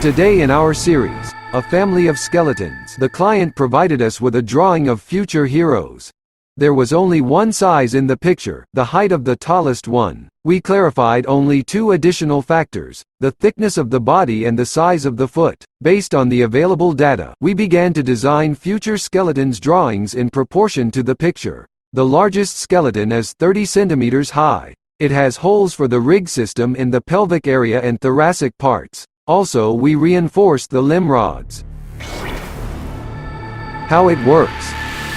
Today in our series, A Family of Skeletons, the client provided us with a drawing of future heroes. There was only one size in the picture, the height of the tallest one. We clarified only two additional factors, the thickness of the body and the size of the foot. Based on the available data, we began to design future skeletons drawings in proportion to the picture. The largest skeleton is 30 centimeters high. It has holes for the rig system in the pelvic area and thoracic parts. Also, we reinforced the limb rods. How it works.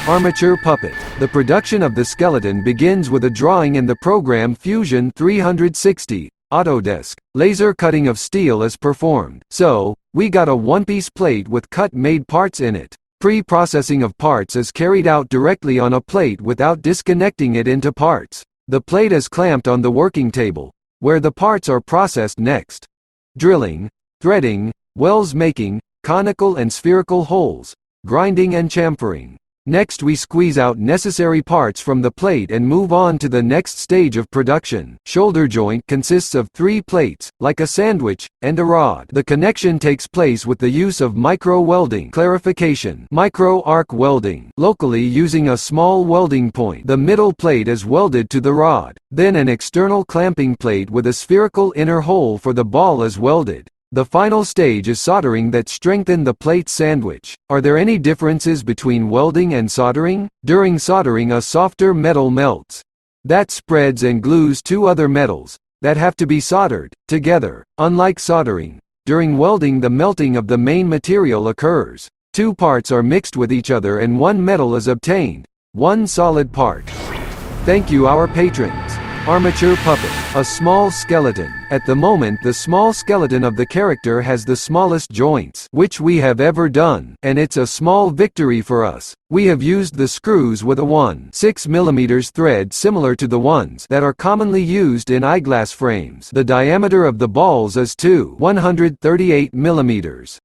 Armature puppet. The production of the skeleton begins with a drawing in the program Fusion 360. Autodesk. Laser cutting of steel is performed. So, we got a one-piece plate with cut-made parts in it. Pre-processing of parts is carried out directly on a plate without disconnecting it into parts. The plate is clamped on the working table, where the parts are processed next. Drilling, threading, wells making, conical and spherical holes, grinding and chamfering. Next we squeeze out necessary parts from the plate and move on to the next stage of production. Shoulder joint consists of 3 plates, like a sandwich, and a rod. The connection takes place with the use of micro-welding. Clarification. Micro-arc welding. Locally using a small welding point. The middle plate is welded to the rod. Then an external clamping plate with a spherical inner hole for the ball is welded. The final stage is soldering that strengthens the plate sandwich. Are there any differences between welding and soldering? During soldering, a softer metal melts. That spreads and glues 2 other metals that have to be soldered together. Unlike soldering, during welding the melting of the main material occurs. 2 parts are mixed with each other and 1 metal is obtained. 1 solid part. Thank you our patrons. Armature puppet. A small skeleton. At the moment the small skeleton of the character has the smallest joints which we have ever done, and it's a small victory for us. We have used the screws with a 1/6 mm thread similar to the ones that are commonly used in eyeglass frames. The diameter of the balls is 138 mm.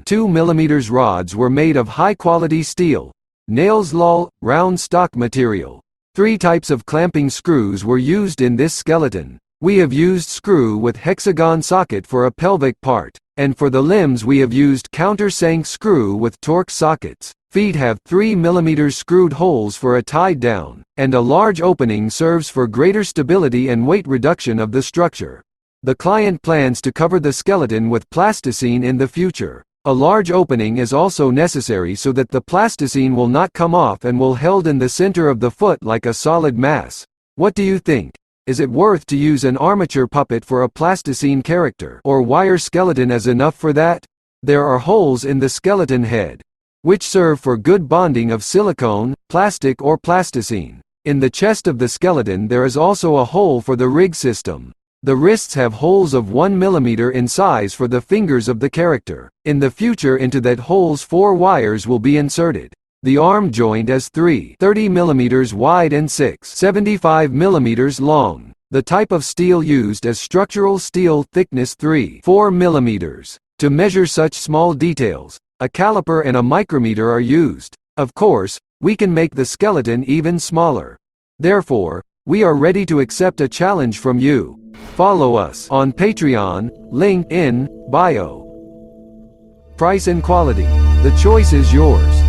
2 mm rods were made of high quality steel. Nails LOL, round stock material. 3 types of clamping screws were used in this skeleton. We have used screw with hexagon socket for a pelvic part, and for the limbs we have used countersink screw with Torx sockets. Feet have 3 mm screwed holes for a tie down, and a large opening serves for greater stability and weight reduction of the structure. The client plans to cover the skeleton with plasticine in the future. A large opening is also necessary so that the plasticine will not come off and will held in the center of the foot like a solid mass. What do you think? Is it worth to use an armature puppet for a plasticine character, or wire skeleton is enough for that? There are holes in the skeleton head, which serve for good bonding of silicone, plastic or plasticine. In the chest of the skeleton there is also a hole for the rig system. The wrists have holes of 1 mm in size for the fingers of the character. In the future into that holes 4 wires will be inserted. The arm joint is 30 mm wide and 75 mm long. The type of steel used is structural steel, thickness 3-4 mm. To measure such small details, a caliper and a micrometer are used. Of course, we can make the skeleton even smaller. Therefore, we are ready to accept a challenge from you. Follow us on Patreon, link in bio. Price and quality. The choice is yours.